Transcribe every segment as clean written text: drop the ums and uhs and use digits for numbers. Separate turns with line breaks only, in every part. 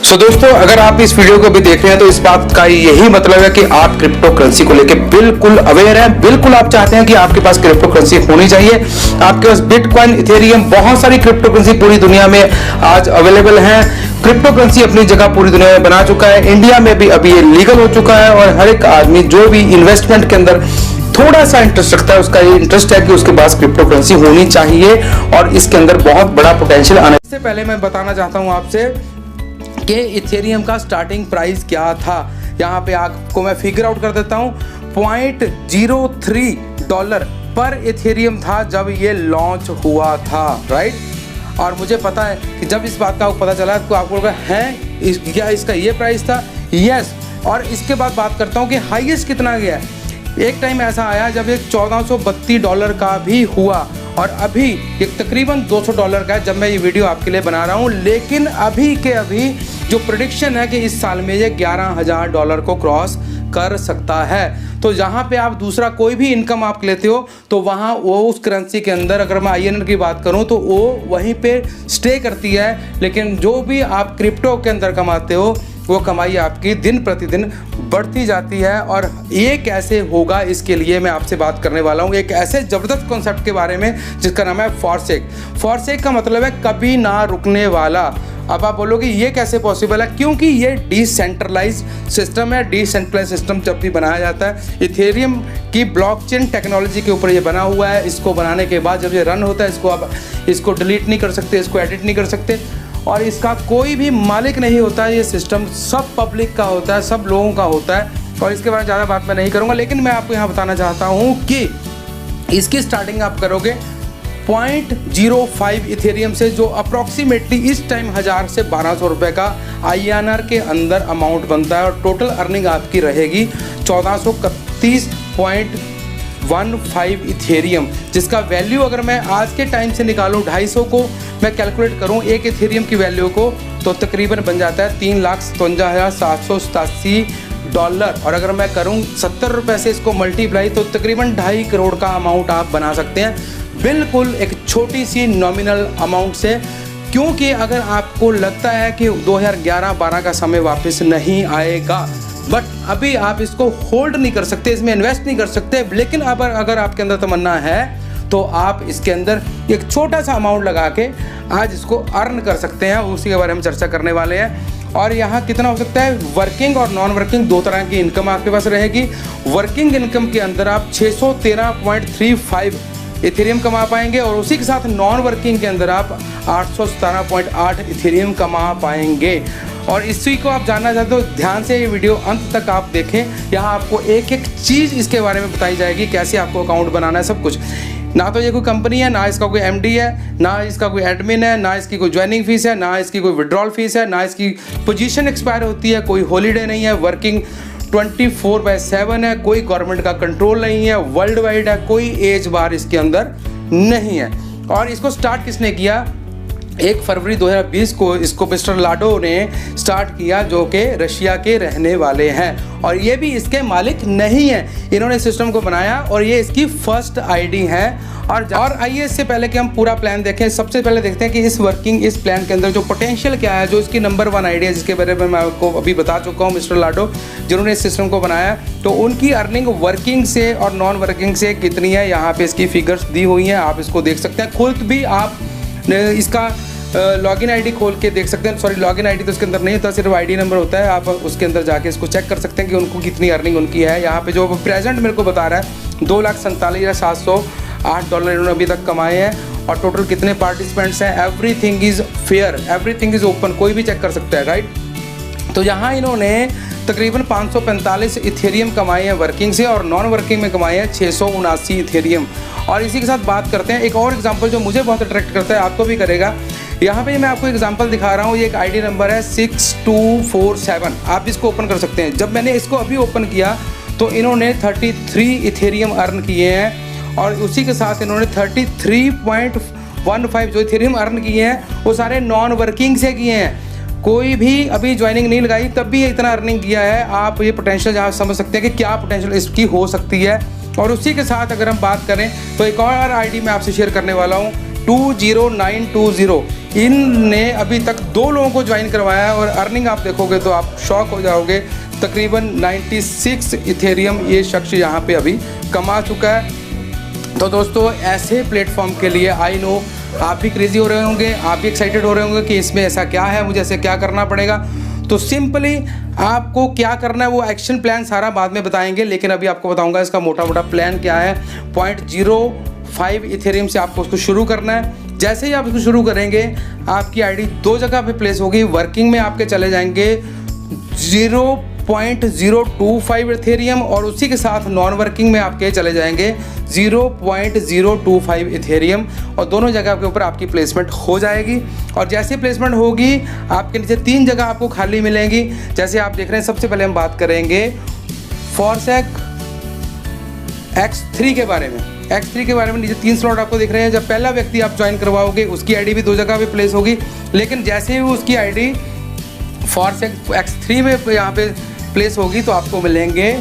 दोस्तों, अगर आप इस वीडियो को भी देख रहे हैं तो इस बात का यही मतलब है कि आप क्रिप्टो करेंसी को लेकर बिल्कुल अवेयर हैं। बिल्कुल आप चाहते हैं कि आपके पास क्रिप्टो करेंसी होनी चाहिए। आपके पास बिटकॉइन, इथेरियम, बहुत सारी क्रिप्टो करेंसी पूरी दुनिया में आज अवेलेबल हैं। क्रिप्टो करेंसी अपनी जगह पूरी दुनिया में बना चुका है। इंडिया में भी अभी ये लीगल हो चुका है और हर एक आदमी जो भी इन्वेस्टमेंट के अंदर थोड़ा सा इंटरेस्ट रखता है, उसका ये इंटरेस्ट है कि उसके पास क्रिप्टो करेंसी होनी चाहिए और इसके अंदर बहुत बड़ा पोटेंशियल आने से पहले मैं बताना चाहता हूं आपसे कि इथेरियम का स्टार्टिंग प्राइस क्या था। यहाँ पे आपको मैं फिगर आउट कर देता हूँ। $0.03 पर इथेरियम था जब ये लॉन्च हुआ था, राइट। और मुझे पता है कि जब इस बात का पता चला तो आपको लगा है क्या इसका ये प्राइस था, यस। और इसके बाद बात करता हूँ कि हाईएस्ट कितना गया। एक टाइम ऐसा आया जब एक $1432 का भी हुआ और अभी एक तकरीबन $200 का है जब मैं ये वीडियो आपके लिए बना रहा हूँ। लेकिन अभी के अभी जो प्रेडिक्शन है कि इस साल में ये $11,000 को क्रॉस कर सकता है। तो जहाँ पे आप दूसरा कोई भी इनकम आप लेते हो तो वहाँ वो उस करेंसी के अंदर, अगर मैं INR की बात करूँ तो वो वहीं पे स्टे करती है। लेकिन जो भी आप क्रिप्टो के अंदर कमाते हो वो कमाई आपकी दिन प्रतिदिन बढ़ती जाती है। और ये कैसे होगा, इसके लिए मैं आपसे बात करने वाला हूँ एक ऐसे ज़बरदस्त कॉन्सेप्ट के बारे में जिसका नाम है फॉरसेक। फॉरसेक का मतलब है कभी ना रुकने वाला। अब आप बोलोगे ये कैसे पॉसिबल है, क्योंकि ये डिसेंट्रलाइज सिस्टम है। डिसेंट्रलाइज सिस्टम जब भी बनाया जाता है, इथेरियम की ब्लॉकचेन टेक्नोलॉजी के ऊपर ये बना हुआ है। इसको बनाने के बाद जब ये रन होता है, इसको आप इसको डिलीट नहीं कर सकते, इसको एडिट नहीं कर सकते और इसका कोई भी मालिक नहीं होता है। ये सिस्टम सब पब्लिक का होता है, सब लोगों का होता है। और इसके बारे में ज़्यादा बात मैं नहीं करूँगा, लेकिन मैं आपको यहाँ बताना चाहता हूँ कि इसकी स्टार्टिंग आप करोगे 0.05 इथेरियम से, जो अप्रॉक्सीमेटली इस टाइम 1000 से 1200 रुपये का INR के अंदर अमाउंट बनता है। और टोटल अर्निंग आपकी रहेगी 1431.15 इथेरियम, जिसका वैल्यू अगर मैं आज के टाइम से निकालूँ 250 को मैं कैलकुलेट करूँ एक इथेरियम की वैल्यू को, तो तकरीबन बन जाता है $3,57,787। और अगर मैं करूँ 70 रुपये से इसको मल्टीप्लाई तो तकरीबन 2.5 करोड़ का अमाउंट आप बना सकते हैं, बिल्कुल एक छोटी सी नॉमिनल अमाउंट से। क्योंकि अगर आपको लगता है कि 2011-12 का समय वापस नहीं आएगा, बट अभी आप इसको होल्ड नहीं कर सकते, इसमें इन्वेस्ट नहीं कर सकते, लेकिन अगर आपके अंदर तमन्ना है तो आप इसके अंदर एक छोटा सा अमाउंट लगा के आज इसको अर्न कर सकते हैं। उसी के बारे में चर्चा करने वाले हैं। और यहाँ कितना हो सकता है, वर्किंग और नॉन वर्किंग दो तरह की इनकम आपके पास रहेगी। वर्किंग इनकम के अंदर आप 613.35 इथेरियम कमा पाएंगे और उसी के साथ नॉन वर्किंग के अंदर आप 817.8 इथेरियम कमा पाएंगे। और इसी को आप जानना चाहते हो, ध्यान से ये वीडियो अंत तक आप देखें। यहाँ आपको एक एक चीज़ इसके बारे में बताई जाएगी, कैसे आपको अकाउंट बनाना है, सब कुछ। ना तो ये कोई कंपनी है, ना इसका कोई MD है, ना इसका कोई एडमिन है, ना इसकी कोई ज्वाइनिंग फीस है, ना इसकी कोई विड्रॉल फीस है, ना इसकी पोजीशन एक्सपायर होती है, कोई हॉलीडे नहीं है, वर्किंग 24/7 है, कोई गवर्नमेंट का कंट्रोल नहीं है, वर्ल्ड वाइड है, कोई एज बार इसके अंदर नहीं है। और इसको स्टार्ट किसने किया, 1 फरवरी 2020 को इसको मिस्टर लाडो ने स्टार्ट किया, जो कि रशिया के रहने वाले हैं और ये भी इसके मालिक नहीं है। इन्होंने सिस्टम को बनाया और ये इसकी फर्स्ट ID है। और आइए इससे पहले कि हम पूरा प्लान देखें, सबसे पहले देखते हैं कि इस प्लान के अंदर जो पोटेंशियल क्या है, जो इसकी नंबर 1 आइडिया है, जिसके बारे में मैं आपको अभी बता चुका हूँ। मिस्टर लाडो जिन्होंने इस सिस्टम को बनाया, तो उनकी अर्निंग वर्किंग से और नॉन वर्किंग से कितनी है, यहाँ पे इसकी फिगर्स दी हुई हैं, आप इसको देख सकते हैं। खुद भी आप इसका लॉगिन ID खोल के देख सकते हैं। सॉरी, लॉगिन ID तो इसके अंदर नहीं होता, सिर्फ ID नंबर होता है। आप उसके अंदर जाके इसको चेक कर सकते हैं कि उनको कितनी अर्निंग उनकी है। यहाँ पे जो प्रेजेंट मेरे को बता रहा है $2,47,708 इन्होंने अभी तक कमाए हैं। और टोटल कितने पार्टिसिपेंट्स हैं, everything is fair, everything is open, कोई भी चेक कर सकता है, राइट। तो यहाँ इन्होंने तकरीबन 545 इथेरियम कमाए हैं वर्किंग से और नॉन वर्किंग में कमाए हैं 679 इथेरियम। और इसी के साथ बात करते हैं एक और एग्जांपल जो मुझे बहुत अट्रैक्ट करता है, आपको भी करेगा। यहाँ पे मैं आपको एग्जांपल दिखा रहा हूँ, ये एक ID नंबर है 6247, आप इसको ओपन कर सकते हैं। जब मैंने इसको अभी ओपन किया तो इन्होंने 33 इथेरियम अर्न किए हैं और उसी के साथ इन्होंने 33.15 जो इथेरियम अर्न किए हैं वो सारे नॉन वर्किंग से किए हैं। कोई भी अभी ज्वाइनिंग नहीं लगाई तब भी ये इतना अर्निंग किया है। आप ये पोटेंशियल जहाँ समझ सकते हैं कि क्या पोटेंशियल इसकी हो सकती है। और उसी के साथ अगर हम बात करें तो एक और ID मैं आपसे शेयर करने वाला हूँ 20920। इनने अभी तक 2 लोगों को ज्वाइन करवाया है और अर्निंग आप देखोगे तो आप शॉक हो जाओगे। तकरीबन 96 इथेरियम ये शख्स यहाँ पे अभी कमा चुका है। तो दोस्तों ऐसे प्लेटफॉर्म के लिए आई नो आप भी क्रेजी हो रहे होंगे, आप भी एक्साइटेड हो रहे होंगे कि इसमें ऐसा क्या है, मुझे ऐसे क्या करना पड़ेगा। तो सिंपली आपको क्या करना है वो एक्शन प्लान सारा बाद में बताएंगे, लेकिन अभी आपको बताऊंगा इसका मोटा मोटा प्लान क्या है। 0.05 इथेरियम से आपको उसको शुरू करना है। जैसे ही आप इसको शुरू करेंगे आपकी आईडी 2 जगह पे प्लेस होगी। वर्किंग में आपके चले जाएंगे 0.025 इथेरियम और उसी के साथ नॉन वर्किंग में आपके चले जाएंगे 0.025 इथेरियम और दोनों जगह के ऊपर आपकी प्लेसमेंट हो जाएगी। और जैसे प्लेसमेंट होगी आपके नीचे 3 जगह आपको खाली मिलेंगी। जैसे आप देख रहे हैं, सबसे पहले हम बात करेंगे फॉरसेक X3 के बारे में। X3 के बारे में नीचे 3 स्लॉट आपको दिख रहे हैं। जब पहला व्यक्ति आप ज्वाइन करवाओगे उसकी आईडी भी 2 जगह पे प्लेस होगी, लेकिन जैसे ही उसकी आईडी फॉरसेक X3 में यहाँ पे प्लेस होगी तो आपको मिलेंगे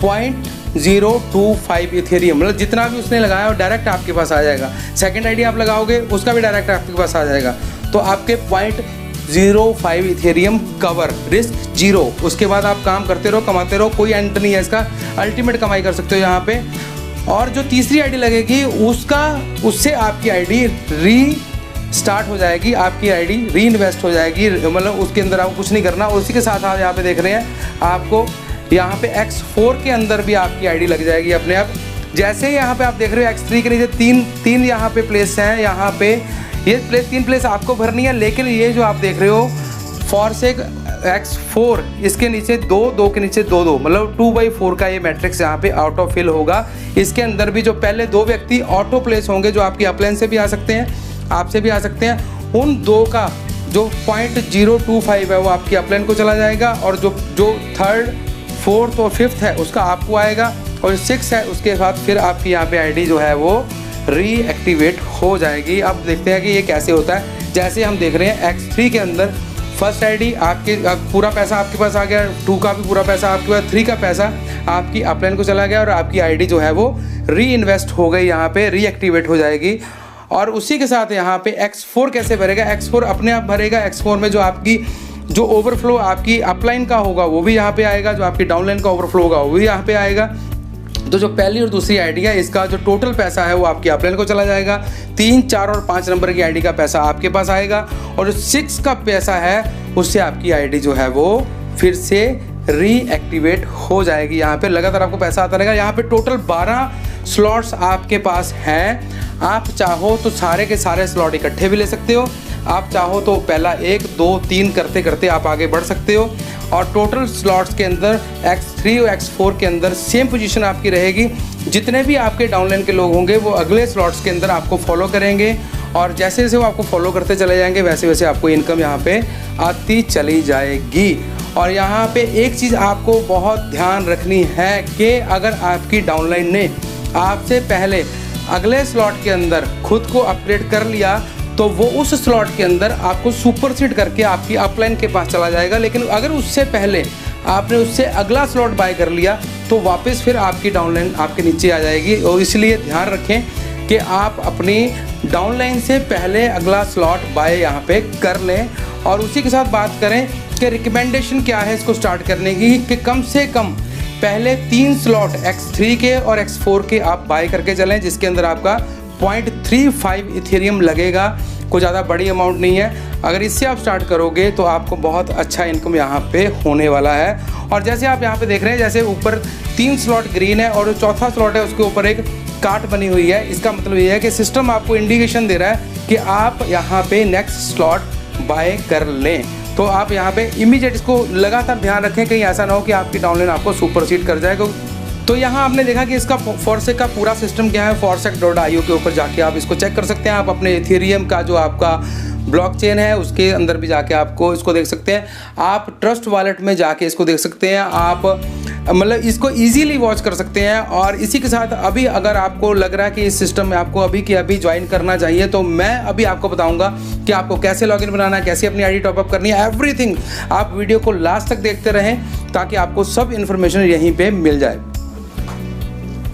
0.025 इथेरियम। मतलब जितना भी उसने लगाया वो डायरेक्ट आपके पास आ जाएगा। सेकंड आईडी आप लगाओगे उसका भी डायरेक्ट आपके पास आ जाएगा। तो आपके 0.05 इथेरियम कवर, रिस्क 0। उसके बाद आप काम करते रहो, कमाते रहो, कोई एंड नहीं है इसका। अल्टीमेट कमाई कर सकते हो यहाँ पे। और जो तीसरी आईडी लगेगी उससे आपकी आईडी स्टार्ट हो जाएगी, आपकी आईडी री इन्वेस्ट हो जाएगी। मतलब उसके अंदर आपको कुछ नहीं करना। उसी के साथ आप यहाँ पे देख रहे हैं आपको यहाँ पे X4 के अंदर भी आपकी आईडी लग जाएगी अपने आप। जैसे ही यहाँ पे आप देख रहे हो X3 के नीचे तीन यहाँ पे प्लेस हैं। यहाँ पे ये 3 प्लेस आपको भरनी है, लेकिन ये जो आप देख रहे हो फॉरसेक X4 इसके नीचे 2 के नीचे 2 मतलब 2/4 का ये मैट्रिक्स यहाँ पे ऑटो फिल होगा। इसके अंदर भी जो पहले 2 व्यक्ति ऑटो प्लेस होंगे जो आपकी अपलाइन से भी आ सकते हैं, आपसे भी आ सकते हैं, उन 2 का जो 0.025 है वो आपकी अपलाइन को चला जाएगा और जो 3rd 4th और 5th है उसका आपको आएगा और 6 है उसके बाद फिर आपकी यहाँ पे आईडी जो है वो रीएक्टिवेट हो जाएगी। अब देखते हैं कि ये कैसे होता है। जैसे हम देख रहे हैं X3 के अंदर फर्स्ट आईडी आपके पूरा पैसा आपके पास आ गया, 2 का भी पूरा पैसा आपके पास, 3 का पैसा आपकी अपलाइन को चला गया और आपकी आईडी जो है वो री इन्वेस्ट हो गई, यहाँ पे रीएक्टिवेट हो जाएगी। और उसी के साथ यहाँ पे X4 कैसे भरेगा, X4 अपने आप भरेगा। X4 में जो आपकी जो ओवरफ्लो आपकी अपलाइन का होगा वो भी यहाँ पे आएगा, जो आपकी डाउनलाइन का ओवरफ्लो होगा वो भी यहाँ पे आएगा। तो जो पहली और दूसरी आईडी है इसका जो टोटल पैसा है वो आपकी अपलाइन को चला जाएगा। 3, 4 और 5 नंबर की आईडी का पैसा आपके पास आएगा और जो 6 का पैसा है उससे आपकी आईडी जो है वो फिर से रीएक्टिवेट हो जाएगी। यहाँ पे लगातार आपको पैसा आता रहेगा। यहाँ पे टोटल 12 स्लॉट्स आपके पास हैं। आप चाहो तो सारे के सारे स्लॉट इकट्ठे भी ले सकते हो, आप चाहो तो पहला 1, 2, 3 करते करते आप आगे बढ़ सकते हो। और टोटल स्लॉट्स के अंदर X3 और X4 के अंदर सेम पोजीशन आपकी रहेगी। जितने भी आपके डाउनलाइन के लोग होंगे वो अगले स्लॉट्स के अंदर आपको फॉलो करेंगे और जैसे जैसे वो आपको फॉलो करते चले जाएंगे वैसे वैसे आपको इनकम यहाँ पे आती चली जाएगी। और यहाँ पे एक चीज़ आपको बहुत ध्यान रखनी है कि अगर आपकी डाउनलाइन ने आपसे पहले अगले स्लॉट के अंदर खुद को अपग्रेड कर लिया तो वो उस स्लॉट के अंदर आपको सुपरसीड करके आपकी अपलाइन के पास चला जाएगा। लेकिन अगर उससे पहले आपने उससे अगला स्लॉट बाय कर लिया तो वापस फिर आपकी डाउनलाइन आपके नीचे आ जाएगी। और इसलिए ध्यान रखें कि आप अपनी डाउनलाइन से पहले अगला स्लॉट बाय यहाँ पे कर लें। और उसी के साथ बात करें कि रिकमेंडेशन क्या है इसको स्टार्ट करने की, कि कम से कम पहले 3 स्लॉट X3 के और X4 के आप बाय करके चलें, जिसके अंदर आपका 0.35 इथेरियम लगेगा। कोई ज़्यादा बड़ी अमाउंट नहीं है। अगर इससे आप स्टार्ट करोगे तो आपको बहुत अच्छा इनकम यहाँ पे होने वाला है। और जैसे आप यहाँ पे देख रहे हैं, जैसे ऊपर 3 स्लॉट ग्रीन है और जो चौथा स्लॉट है उसके ऊपर एक कार्ट बनी हुई है। इसका मतलब ये है कि सिस्टम आपको इंडिकेशन दे रहा है कि आप यहाँ पे नेक्स्ट स्लॉट बाय कर लें। तो आप यहाँ पे इमीडिएट इसको लगातार ध्यान रखें, कहीं ऐसा ना हो कि आपकी डाउनलाइन आपको सुपरसीड कर जाएगा। तो यहाँ आपने देखा कि इसका फॉरसेक का पूरा सिस्टम क्या है। forSec.io के ऊपर जाके आप इसको चेक कर सकते हैं। आप अपने इथेरियम का जो आपका ब्लॉकचेन है उसके अंदर भी जाके आपको इसको देख सकते हैं। आप ट्रस्ट वॉलेट में जाके इसको देख सकते हैं। आप मतलब इसको इजीली वॉच कर सकते हैं। और इसी के साथ अभी अगर आपको लग रहा है कि इस सिस्टम में आपको अभी के अभी ज्वाइन करना चाहिए तो मैं अभी आपको बताऊंगा कि आपको कैसे लॉगिन बनाना है, कैसे अपनी आईडी टॉपअप करनी है, एवरीथिंग। आप वीडियो को लास्ट तक देखते रहें ताकि आपको सब इन्फॉर्मेशन यहीं पे मिल जाए।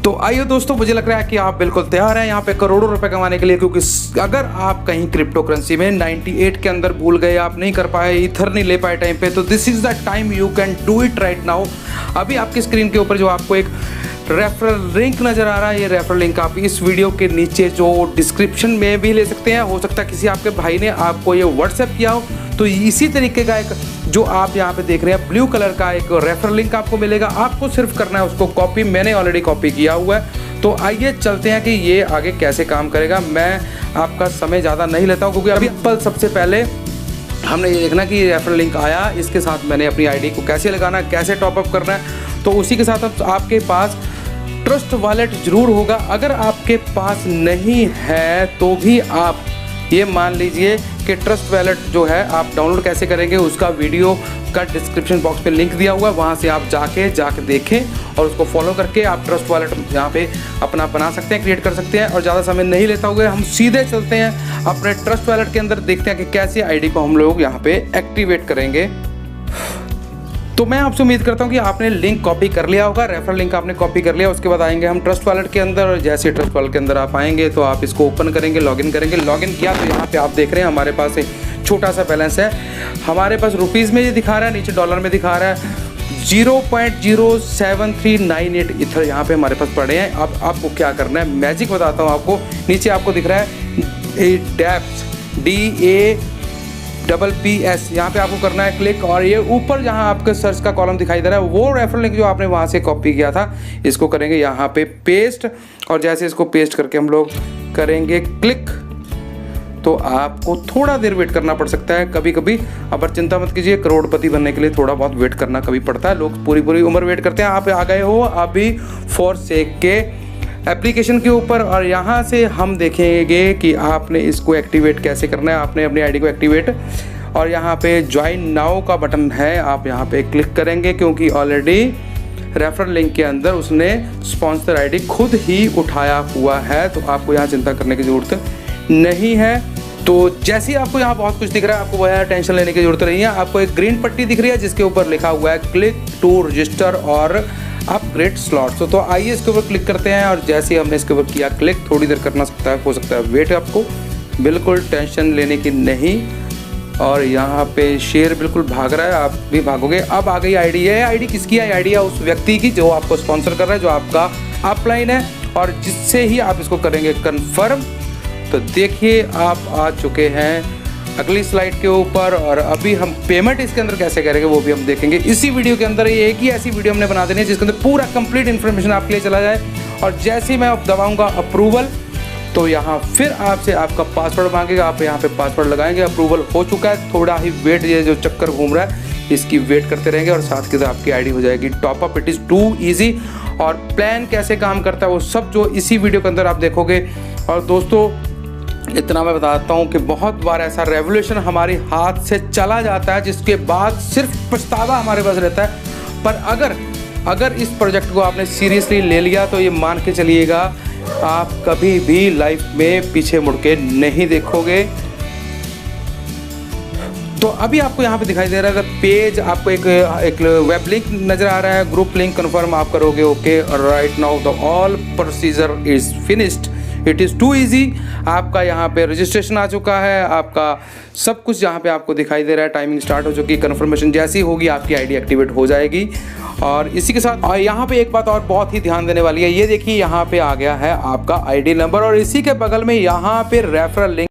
तो आइए दोस्तों, मुझे लग रहा है कि आप बिल्कुल तैयार हैं यहाँ पे करोड़ों रुपए कमाने के लिए, क्योंकि अगर आप कहीं क्रिप्टो करेंसी में 98 के अंदर भूल गए, आप नहीं कर पाए, ईथर नहीं ले पाए टाइम पे, तो this is the time you can do it right now. अभी आपकी स्क्रीन के ऊपर जो आपको एक रेफरल लिंक नज़र आ रहा है, ये रेफरल लिंक आप इस वीडियो के नीचे जो डिस्क्रिप्शन में भी ले सकते हैं। हो सकता है किसी आपके भाई ने आपको ये व्हाट्सएप किया हो, तो इसी तरीके का एक जो आप यहाँ पे देख रहे हैं ब्लू कलर का एक रेफरल लिंक आपको मिलेगा। आपको सिर्फ करना है उसको कॉपी, मैंने ऑलरेडी कॉपी किया हुआ है। तो आइए चलते हैं कि ये आगे कैसे काम करेगा। मैं आपका समय ज़्यादा नहीं लेता हूँ, क्योंकि अभी सबसे पहले हमने ये देखना कि ये रेफरल लिंक आया, इसके साथ मैंने अपनी आईडी को कैसे लगाना है, कैसे टॉपअप करना है। तो उसी के साथ अब आपके पास ट्रस्ट वॉलेट ज़रूर होगा। अगर आपके पास नहीं है तो भी आप ये मान लीजिए कि ट्रस्ट वॉलेट जो है आप डाउनलोड कैसे करेंगे, उसका वीडियो का डिस्क्रिप्शन बॉक्स पे लिंक दिया हुआ है, वहाँ से आप जाके देखें और उसको फॉलो करके आप ट्रस्ट वॉलेट यहाँ पे अपना बना सकते हैं, क्रिएट कर सकते हैं। और ज़्यादा समय नहीं लेता हुआ हम सीधे चलते हैं अपने ट्रस्ट वॉलेट के अंदर, देखते हैं कि कैसे आईडी को हम लोग यहाँ पे एक्टिवेट करेंगे। तो मैं आपसे उम्मीद करता हूँ कि आपने लिंक कॉपी कर लिया होगा, रेफरल लिंक आपने कॉपी कर लिया। उसके बाद आएंगे हम ट्रस्ट वॉलेट के अंदर, और जैसे ट्रस्ट वॉलेट के अंदर आप आएंगे तो आप इसको ओपन करेंगे, लॉगिन करेंगे। लॉगिन किया तो यहाँ पे आप देख रहे हैं हमारे पास एक छोटा सा बैलेंस है। हमारे पास रुपीज़ में ये दिखा रहा है, नीचे डॉलर में दिखा रहा है 0.07398 ईथर यहाँ पे हमारे पास पड़े हैं। अब आपको क्या करना है, मैजिक बताता हूँ आपको। नीचे आपको दिख रहा है DAPS, यहाँ पे आपको करना है क्लिक, और ये ऊपर जहाँ आपके सर्च का कॉलम दिखाई दे रहा है वो रेफरल लिंक जो आपने वहाँ से कॉपी किया था, इसको करेंगे यहाँ पे पेस्ट। और जैसे इसको पेस्ट करके हम लोग करेंगे क्लिक, तो आपको थोड़ा देर वेट करना पड़ सकता है कभी कभी। अब चिंता मत कीजिए, करोड़पति बनने के लिए थोड़ा बहुत वेट करना कभी पड़ता है, लोग पूरी उम्र वेट करते हैं। आप आ गए हो अभी फॉरसेक के एप्लीकेशन के ऊपर, और यहाँ से हम देखेंगे कि आपने इसको एक्टिवेट कैसे करना है। आपने अपनी आईडी को एक्टिवेट, और यहाँ पे ज्वाइन नाउ का बटन है, आप यहाँ पे क्लिक करेंगे, क्योंकि ऑलरेडी रेफरल लिंक के अंदर उसने स्पॉन्सर आईडी खुद ही उठाया हुआ है, तो आपको यहाँ चिंता करने की ज़रूरत नहीं है। तो जैसे ही आपको यहाँ बहुत कुछ दिख रहा है, आपको वह टेंशन लेने की ज़रूरत नहीं है। आपको एक ग्रीन पट्टी दिख रही है जिसके ऊपर लिखा हुआ है क्लिक टू रजिस्टर और अपग्रेड स्लॉट्स। तो आइए इसके ऊपर क्लिक करते हैं, और जैसे ही हमने इसके ऊपर किया क्लिक, थोड़ी देर करना सकता है, हो सकता है वेट, आपको बिल्कुल टेंशन लेने की नहीं। और यहाँ पे शेयर बिल्कुल भाग रहा है, आप भी भागोगे। अब आ गई आईडी। है आईडी किसकी है? आईडी है उस व्यक्ति की जो आपको स्पॉन्सर कर रहा है, जो आपका अपलाइन है, और जिससे ही आप इसको करेंगे कन्फर्म। तो देखिए आप आ चुके हैं अगली स्लाइड के ऊपर, और अभी हम पेमेंट इसके अंदर कैसे करेंगे वो भी हम देखेंगे इसी वीडियो के अंदर। ये एक ही ऐसी वीडियो हमने बना देनी है जिसके अंदर पूरा कंप्लीट इन्फॉर्मेशन आपके लिए चला जाए। और जैसे ही मैं अब दबाऊंगा अप्रूवल, तो यहाँ फिर आपसे आपका पासवर्ड मांगेगा, आप यहाँ पे पासवर्ड लगाएंगे। अप्रूवल हो चुका है, थोड़ा ही वेट, ये जो चक्कर घूम रहा है इसकी वेट करते रहेंगे, और साथ के साथ आपकी आईडी हो जाएगी top up. It is too easy. और प्लान कैसे काम करता है वो सब जो इसी वीडियो के अंदर आप देखोगे। और दोस्तों इतना मैं बताता हूँ कि बहुत बार ऐसा रेवोल्यूशन हमारे हाथ से चला जाता है जिसके बाद सिर्फ पछतावा हमारे पास रहता है। पर अगर इस प्रोजेक्ट को आपने सीरियसली ले लिया तो ये मान के चलिएगा आप कभी भी लाइफ में पीछे मुड़ के नहीं देखोगे। तो अभी आपको यहाँ पे दिखाई दे रहा है पेज, आपको एक वेब लिंक नज़र आ रहा है, ग्रुप लिंक कन्फर्म आप करोगे। Okay, right now the all procedure is finished, it is too easy. आपका यहाँ पे रजिस्ट्रेशन आ चुका है, आपका सब कुछ यहाँ पे आपको दिखाई दे रहा है, टाइमिंग स्टार्ट हो चुकी है। कन्फर्मेशन जैसी होगी आपकी आईडी एक्टिवेट हो जाएगी। और इसी के साथ यहाँ पे एक बात और बहुत ही ध्यान देने वाली है, ये देखिए यहाँ पे आ गया है आपका आईडी नंबर, और इसी के बगल में यहाँ पे रेफरल लिंक